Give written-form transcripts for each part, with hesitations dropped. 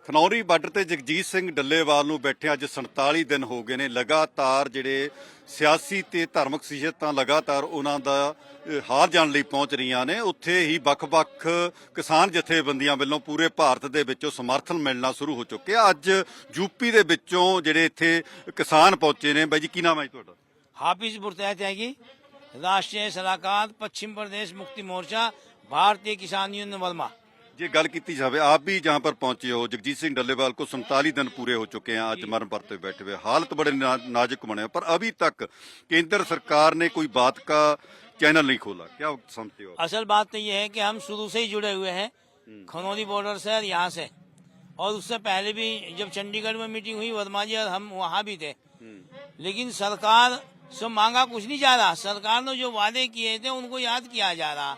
Khanauri border ਤੇ ਜਗਜੀਤ ਸਿੰਘ ਡੱਲੇਵਾਲ ਨੂੰ ਬੈਠੇ ਅੱਜ 47 ਦਿਨ ਹੋ ਗਏ ਨੇ। ਲਗਾਤਾਰ ਜਿਹੜੇ ਸਿਆਸੀ ਤੇ ਧਾਰਮਿਕ ਸ਼ਖਸੀਅਤਾਂ ਲਗਾਤਾਰ ਉਹਨਾਂ ਦਾ ਹਾਰ ਜਾਣ ਲਈ ਪਹੁੰਚ ਰਹੀਆਂ ਨੇ। ਉੱਥੇ ਹੀ ਵੱਖ-ਵੱਖ ਕਿਸਾਨ ਜਥੇਬੰਦੀਆਂ ਵੱਲੋਂ ਪੂਰੇ ਭਾਰਤ ਦੇ ਵਿੱਚੋਂ ਸਮਰਥਨ ਮਿਲਣਾ ਸ਼ੁਰੂ ਹੋ ਚੁੱਕਿਆ। ਅੱਜ ਯੂਪੀ ਦੇ ਵਿੱਚੋਂ ਜਿਹੜੇ ਇੱਥੇ ਕਿਸਾਨ ਪਹੁੰਚੇ ਨੇ। ਬਾਈ ਜੀ ਕੀ ਨਾਮ ਹੈ ਜੀ ਤੁਹਾਡਾ? हाफिज मुर्तहत है कि राष्ट्रीय सलाहकार पश्चिम प्रदेश मुक्ति मोर्चा भारतीय किसान यूनियन वर्मा। ये गल की जाए, आप भी जहाँ पर पहुंचे हो, जगजीत सिंह डल्लेवाल को 47 दिन पूरे हो चुके हैं आज मरण पर बैठे हुए, हालत बड़े नाजुक बने, पर अभी तक केंद्र सरकार ने कोई बात का चैनल नहीं खोला। क्या समझते हो? असल बात तो ये है कि हम शुरू से ही जुड़े हुए हैं खनौरी बॉर्डर से और यहाँ से, और उससे पहले भी जब चंडीगढ़ में मीटिंग हुई वर्मा जी और हम वहाँ भी थे। लेकिन सरकार से मांगा कुछ नहीं जा रहा। सरकार ने जो वादे किए थे उनको याद किया जा रहा।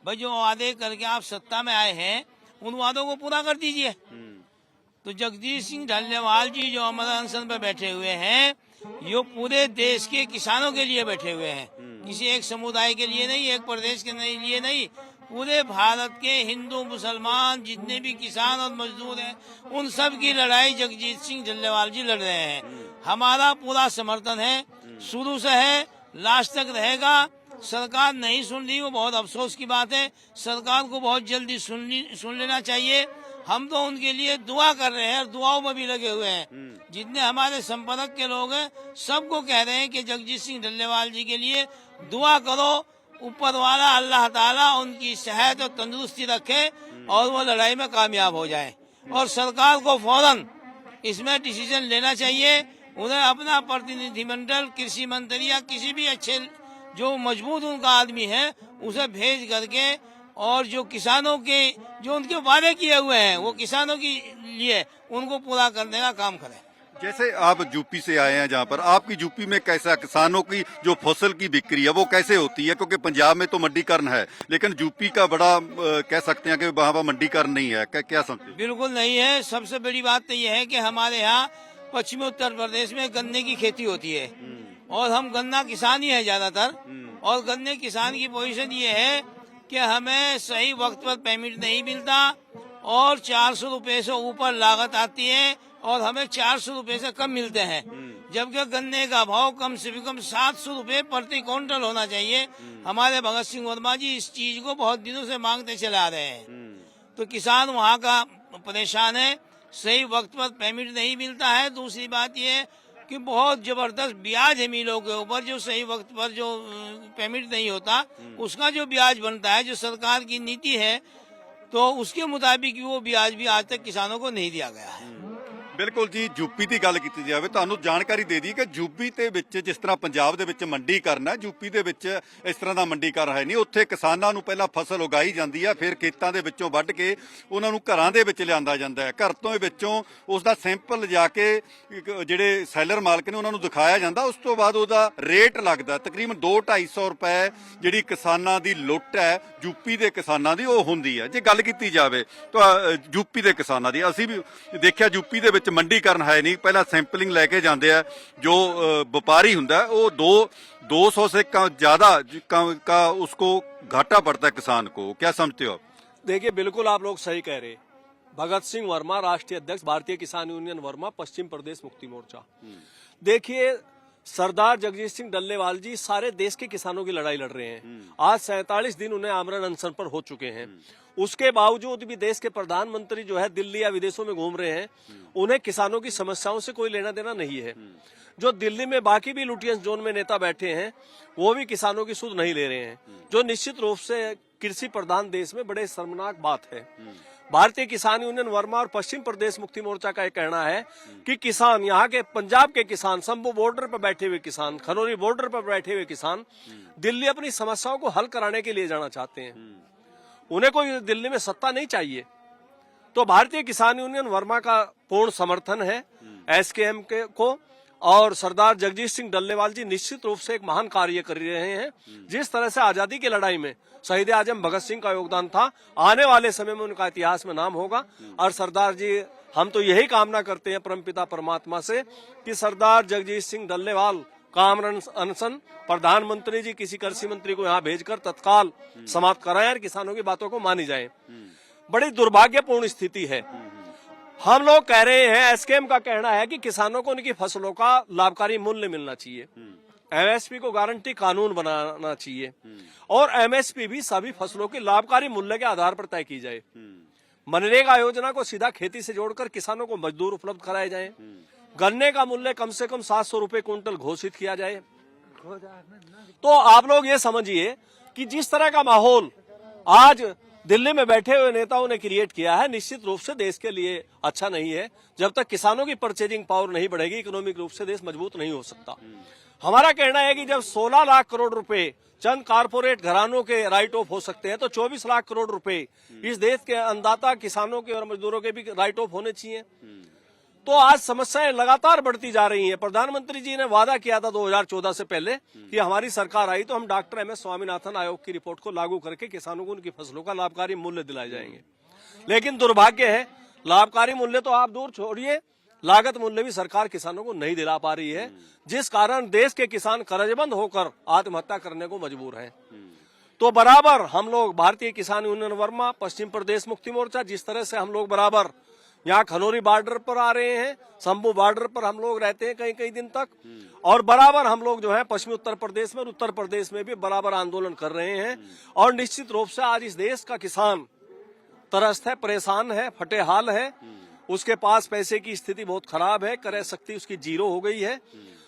भाई जो वादे करके आप सत्ता में आए हैं उन वादों को पूरा कर दीजिए। तो जगदीश सिंह डल्लेवाल जी जो अमर अनशन पर बैठे हुए हैं, ये पूरे देश के किसानों के लिए बैठे हुए हैं, किसी एक समुदाय के लिए नहीं, एक प्रदेश के लिए नहीं, पूरे भारत के हिंदू मुसलमान जितने भी किसान और मजदूर हैं उन सब की लड़ाई जगजीत सिंह डल्लेवाल जी लड़ रहे हैं। हमारा पूरा समर्थन है, शुरू से है, लास्ट तक रहेगा। सरकार नहीं सुन रही, वो बहुत अफसोस की बात है। सरकार को बहुत जल्दी सुन लेना चाहिए। हम तो उनके लिए दुआ कर रहे हैं और दुआओं में भी लगे हुए हैं। जितने हमारे संपर्क के लोग हैं सबको कह रहे हैं कि जगजीत सिंह डल्लेवाल जी के लिए दुआ करो, ऊपर वाला अल्लाह ताला उनकी सेहत और तंदुरुस्ती रखे और वो लड़ाई में कामयाब हो जाए। और सरकार को फौरन इसमें डिसीजन लेना चाहिए। उन्हें अपना प्रतिनिधिमंडल, कृषि मंत्री या किसी भी अच्छे जो मजबूत उनका आदमी है उसे भेज करके, और जो किसानों के जो उनके वादे किए हुए हैं वो किसानों के लिए उनको पूरा करने का काम करें। जैसे आप यूपी से आए हैं, जहाँ पर आपकी यूपी में कैसा किसानों की जो फसल की बिक्री है वो कैसे होती है? क्योंकि पंजाब में तो मंडीकरण है, लेकिन यूपी का बड़ा कह सकते हैं कि वहाँ पर मंडीकरण नहीं है। क्या समझते? बिल्कुल नहीं है। सबसे बड़ी बात तो ये है कि हमारे यहाँ पश्चिमी उत्तर प्रदेश में गन्ने की खेती होती है और हम गन्ना किसान ही है ज्यादातर। और गन्ने किसान की पोजीशन ये है कि हमें सही वक्त पर पेमेंट नहीं मिलता और 400 रुपए से ऊपर लागत आती है और हमें 400 रुपए से कम मिलते हैं, जबकि गन्ने का भाव कम से कम 700 रुपए प्रति क्विंटल होना चाहिए। हमारे भगत सिंह वर्मा जी इस चीज को बहुत दिनों से मांगते चले आ रहे हैं। तो किसान वहाँ का परेशान है, सही वक्त पर पेमेंट नहीं मिलता है। दूसरी बात ये कि बहुत जबरदस्त ब्याज है मिलों के ऊपर, जो सही वक्त पर जो पेमेंट नहीं होता उसका जो ब्याज बनता है, जो सरकार की नीति है तो उसके मुताबिक वो ब्याज भी आज तक किसानों को नहीं दिया गया है। ਬਿਲਕੁਲ ਜੀ, ਯੂਪੀ ਦੀ ਗੱਲ ਕੀਤੀ ਜਾਵੇ, ਤੁਹਾਨੂੰ ਜਾਣਕਾਰੀ ਦੇ ਦਈਏ ਕਿ ਯੂਪੀ ਦੇ ਵਿੱਚ ਜਿਸ ਤਰ੍ਹਾਂ ਪੰਜਾਬ ਦੇ ਵਿੱਚ ਮੰਡੀਕਰਨ ਹੈ, ਯੂਪੀ ਦੇ ਵਿੱਚ ਇਸ ਤਰ੍ਹਾਂ ਦਾ ਮੰਡੀਕਰਨ ਹੈ ਨਹੀਂ। ਉੱਥੇ ਕਿਸਾਨਾਂ ਨੂੰ ਪਹਿਲਾਂ ਫਸਲ ਉਗਾਈ ਜਾਂਦੀ ਹੈ, ਫਿਰ ਖੇਤਾਂ ਦੇ ਵਿੱਚੋਂ ਵੱਢ ਕੇ ਉਹਨਾਂ ਨੂੰ ਘਰਾਂ ਦੇ ਵਿੱਚ ਲਿਆਂਦਾ ਜਾਂਦਾ ਹੈ। ਘਰ ਤੋਂ ਵਿੱਚੋਂ ਉਸ ਦਾ ਸੈਂਪਲ ਲਿਜਾ ਕੇ ਜਿਹੜੇ ਸੈਲਰ ਮਾਲਕ ਨੇ ਉਹਨਾਂ ਨੂੰ ਦਿਖਾਇਆ ਜਾਂਦਾ, ਉਸ ਤੋਂ ਬਾਅਦ ਉਹਦਾ ਰੇਟ ਲੱਗਦਾ। ਤਕਰੀਬਨ 2-250 ਰੁਪਏ ਜਿਹੜੀ ਕਿਸਾਨਾਂ ਦੀ ਲੁੱਟ ਹੈ ਯੂਪੀ ਦੇ ਕਿਸਾਨਾਂ ਦੀ ਉਹ ਹੁੰਦੀ ਹੈ। ਜੇ ਗੱਲ ਕੀਤੀ ਜਾਵੇ ਤਾਂ ਯੂਪੀ ਦੇ ਕਿਸਾਨਾਂ ਦੀ, ਅਸੀਂ ਵੀ ਦੇਖਿਆ ਯੂਪੀ ਦੇ ਵਿੱਚ ਮੰਡੀਕਰਨ ਹੈ ਨਹੀਂ। ਪਹਿਲਾਂ ਸੈਂਪਲਿੰग ਲੈ ਕੇ ਜਾਂਦੇ ਆ, ਜੋ व्यापारी ਹੁੰਦਾ ਉਹ 200 से ज्यादा का उसको घाटा पड़ता है किसान को। क्या समझते हो आप? देखिए, बिल्कुल आप लोग सही कह रहे। भगत सिंह वर्मा, राष्ट्रीय अध्यक्ष भारतीय किसान यूनियन वर्मा, पश्चिम प्रदेश मुक्ति मोर्चा। देखिए, सरदार जगजीत सिंह डल्लेवाल जी सारे देश के किसानों की लड़ाई लड़ रहे हैं। आज 47 दिन उन्हें आमरण अनशन पर हो चुके हैं। उसके बावजूद भी देश के प्रधानमंत्री जो है दिल्ली या विदेशों में घूम रहे हैं, उन्हें किसानों की समस्याओं से कोई लेना देना नहीं है। जो दिल्ली में बाकी भी लुटियंस जोन में नेता बैठे हैं वो भी किसानों की सुध नहीं ले रहे हैं, जो निश्चित रूप से कृषि प्रधान देश में बड़े शर्मनाक बात है। भारतीय किसान यूनियन वर्मा और पश्चिम प्रदेश मुक्ति मोर्चा का यह कहना है कि किसान, यहाँ के पंजाब के किसान, शंभू बॉर्डर पर बैठे हुए किसान, खनौरी बॉर्डर पर बैठे हुए किसान दिल्ली अपनी समस्याओं को हल कराने के लिए जाना चाहते हैं। उन्हें कोई दिल्ली में सत्ता नहीं चाहिए। तो भारतीय किसान यूनियन वर्मा का पूर्ण समर्थन है एसकेएम को, और सरदार जगजीत सिंह डल्लेवाल जी निश्चित रूप से एक महान कार्य कर रहे हैं। जिस तरह से आजादी की लड़ाई में शहीद आजम भगत सिंह का योगदान था, आने वाले समय में उनका इतिहास में नाम होगा। और सरदार जी, हम तो यही कामना करते हैं परमपिता परमात्मा से कि सरदार जगजीत सिंह डल्लेवाल का आमरण अनशन प्रधानमंत्री जी किसी कृषि मंत्री को यहाँ भेजकर तत्काल समाप्त कराएं और किसानों की बातों को मानी जाए। बड़ी दुर्भाग्यपूर्ण स्थिति है। हम लोग कह रहे हैं, एसकेएम का कहना है कि किसानों को उनकी फसलों का लाभकारी मूल्य मिलना चाहिए, एमएसपी को गारंटी कानून बनाना चाहिए और एमएसपी भी सभी फसलों के लाभकारी मूल्य के आधार पर तय की जाए। मनरेगा योजना को सीधा खेती से जोड़कर किसानों को मजदूर उपलब्ध कराए जाए। गन्ने का मूल्य कम से कम 700 रुपए क्विंटल घोषित किया जाए। तो आप लोग ये समझिए कि जिस तरह का माहौल आज दिल्ली में बैठे हुए नेताओं ने क्रिएट किया है, निश्चित रूप से देश के लिए अच्छा नहीं है। जब तक किसानों की परचेजिंग पावर नहीं बढ़ेगी, इकोनॉमिक रूप से देश मजबूत नहीं हो सकता। हमारा कहना है कि जब 16 लाख करोड़ रुपए चंद कारपोरेट घरानों के राइट ऑफ हो सकते हैं, तो 24 लाख करोड़ रुपए इस देश के अन्नदाता किसानों के और मजदूरों के भी राइट ऑफ होने चाहिए। तो आज समस्याएं लगातार बढ़ती जा रही हैं। प्रधानमंत्री जी ने वादा किया था 2014 से पहले कि हमारी सरकार आई तो हम डॉक्टर एम एस स्वामीनाथन आयोग की रिपोर्ट को लागू करके किसानों को उनकी फसलों का लाभकारी मूल्य दिलाए जाएंगे। लेकिन दुर्भाग्य है, लाभकारी मूल्य तो आप दूर छोड़िए, लागत मूल्य भी सरकार किसानों को नहीं दिला पा रही है, जिस कारण देश के किसान कर्जबंद होकर आत्महत्या करने को मजबूर हैं। तो बराबर हम लोग भारतीय किसान यूनियन वर्मा, पश्चिम प्रदेश मुक्ति मोर्चा, जिस तरह से हम लोग बराबर यहाँ खनौरी बॉर्डर पर आ रहे हैं, शंभू बॉर्डर पर हम लोग रहते हैं कई कई दिन तक, और बराबर हम लोग जो है पश्चिमी उत्तर प्रदेश में और उत्तर प्रदेश में भी बराबर आंदोलन कर रहे हैं। और निश्चित रूप से आज इस देश का किसान त्रस्त है, परेशान है, फटे हाल है, उसके पास पैसे की स्थिति बहुत खराब है, क्रय शक्ति उसकी जीरो हो गई है।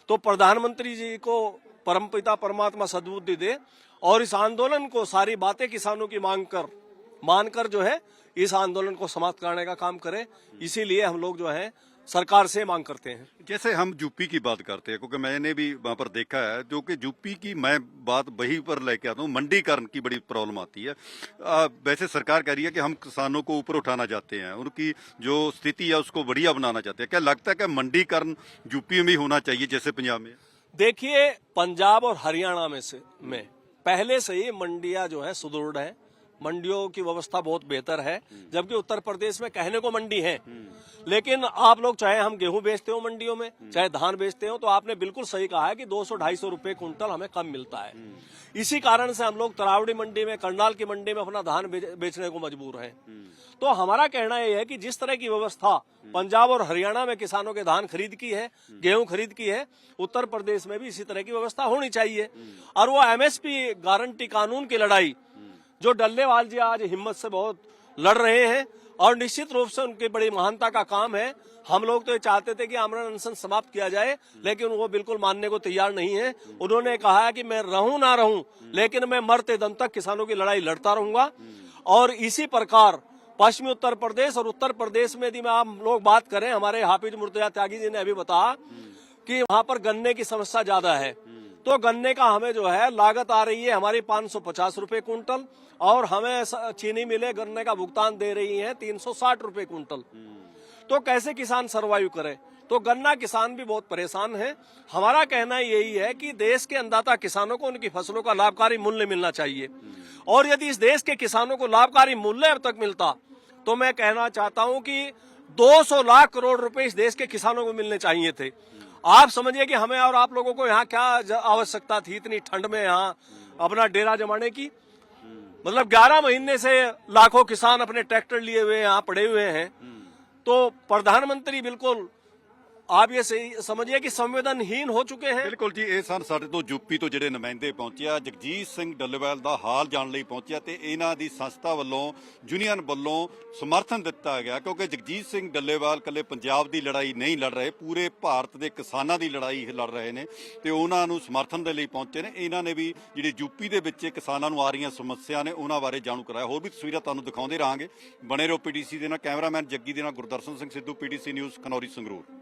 तो प्रधानमंत्री जी को परमपिता परमात्मा सद्बुद्धि दे और इस आंदोलन को सारी बातें किसानों की मानकर जो है इस आंदोलन को समाप्त करने का काम करे। इसीलिए हम लोग जो है सरकार से मांग करते हैं। जैसे हम यूपी की बात करते हैं, क्योंकि मैंने भी वहां पर देखा है, जो कि यूपी की मैं बात वही पर लेके आता हूँ, मंडीकरण की बड़ी प्रॉब्लम आती है। वैसे सरकार कह रही है कि हम किसानों को ऊपर उठाना चाहते हैं, उनकी जो स्थिति है उसको बढ़िया बनाना चाहते हैं। क्या लगता है कि मंडीकरण यूपी में ही होना चाहिए जैसे पंजाब में? देखिए, पंजाब और हरियाणा में पहले से ही मंडियां जो है सुदृढ़ है, मंडियों की व्यवस्था बहुत बेहतर है, जबकि उत्तर प्रदेश में कहने को मंडी है, लेकिन आप लोग चाहे हम गेहूं बेचते हो मंडियों में, चाहे धान बेचते हो, तो आपने बिल्कुल सही कहा है कि 200-250 रुपए क्विंटल हमें कम मिलता है। इसी कारण से हम लोग तरावड़ी मंडी में, करनाल की मंडी में अपना धान बेचने को मजबूर हैं। तो हमारा कहना यह है कि जिस तरह की व्यवस्था पंजाब और हरियाणा में किसानों के धान खरीद की है, गेहूं खरीद की है, उत्तर प्रदेश में भी इसी तरह की व्यवस्था होनी चाहिए। और वो एमएसपी गारंटी कानून की लड़ाई जो डल्लेवाल जी आज हिम्मत से बहुत लड़ रहे हैं, और निश्चित रूप से उनकी बड़ी महानता का काम है। हम लोग तो ये चाहते थे कि आमरण अनशन समाप्त किया जाए, लेकिन वो बिल्कुल मानने को तैयार नहीं है। उन्होंने कहा है कि मैं रहूं ना रहूं, लेकिन मैं मरते दम तक किसानों की लड़ाई लड़ता रहूंगा। और इसी प्रकार पश्चिमी उत्तर प्रदेश और उत्तर प्रदेश में यदि हम लोग बात करें, हमारे हाफिज मुर्तजा त्यागी जी ने अभी बताया कि वहां पर गन्ने की समस्या ज्यादा है, तो गन्ने का हमें जो है लागत आ रही है हमारी 550 रुपए क्विंटल, और हमें चीनी मिले गन्ने का भुगतान दे रही है 360 रुपए क्विंटल। तो कैसे किसान सरवाइव करे? तो गन्ना किसान भी बहुत परेशान है। हमारा कहना यही है कि देश के अन्नदाता किसानों को उनकी फसलों का लाभकारी मूल्य मिलना चाहिए, और यदि इस देश के किसानों को लाभकारी मूल्य अब तक मिलता, तो मैं कहना चाहता हूं कि 200 लाख करोड़ रुपए इस देश के किसानों को मिलने चाहिए थे। आप समझिए कि हमें और आप लोगों को यहाँ क्या आवश्यकता थी इतनी ठंड में यहाँ अपना डेरा जमाने की? मतलब 11 महीने से लाखों किसान अपने ट्रैक्टर लिए हुए यहाँ पड़े हुए हैं। तो प्रधानमंत्री बिल्कुल आप ये समझिए कि संवेदनहीन हो चुके हैं। ਬਿਲਕੁਲ ਜੀ, ਇਹ ਸਨ ਸਾਡੇ ਤੋਂ ਯੂਪੀ ਤੋਂ ਜਿਹੜੇ ਨੁਮਾਇੰਦੇ ਪਹੁੰਚੇ ਆ, ਜਗਜੀਤ ਸਿੰਘ ਡੱਲੇਵਾਲ ਦਾ ਹਾਲ ਜਾਣ ਲਈ ਪਹੁੰਚਿਆ ਤੇ ਇਹਨਾਂ ਦੀ ਸੰਸਥਾ ਵੱਲੋਂ, ਯੂਨੀਅਨ ਵੱਲੋਂ ਸਮਰਥਨ ਦਿੱਤਾ ਗਿਆ, ਕਿਉਂਕਿ ਜਗਜੀਤ ਸਿੰਘ ਡੱਲੇਵਾਲ ਕੱਲੇ ਪੰਜਾਬ ਦੀ ਲੜਾਈ ਨਹੀਂ ਲੜ ਰਹੇ, ਪੂਰੇ ਭਾਰਤ ਦੇ ਕਿਸਾਨਾਂ ਦੀ ਲੜਾਈ ਲੜ ਰਹੇ ਨੇ ਤੇ ਉਹਨਾਂ ਨੂੰ ਸਮਰਥਨ ਦੇ ਲਈ ਪਹੁੰਚੇ ਨੇ। ਇਹਨਾਂ ਨੇ ਵੀ ਜਿਹੜੇ ਯੂਪੀ ਦੇ ਵਿੱਚ ਕਿਸਾਨਾਂ ਨੂੰ ਆ ਰਹੀਆਂ ਸਮੱਸਿਆ ਨੇ ਉਹਨਾਂ ਬਾਰੇ ਜਾਣੂ ਕਰਾਇਆ। ਹੋਰ ਵੀ ਤਸਵੀਰਾਂ ਤੁਹਾਨੂੰ ਦਿਖਾਉਂਦੇ ਰਹਾਂਗੇ। ਬਣੇ ਰਹੋ ਪੀਟੀਸੀ ਦੇ ਨਾਲ। ਕੈਮਰਾਮੈਨ ਜੱਗੀ ਦੇ ਨਾਲ ਗੁਰਦਰਸ਼ਨ ਸਿੰਘ ਸਿੱਧੂ, ਪੀਟੀਸੀ ਨਿਊਜ਼, ਖਨੌਰੀ, ਸੰਗਰੂਰ।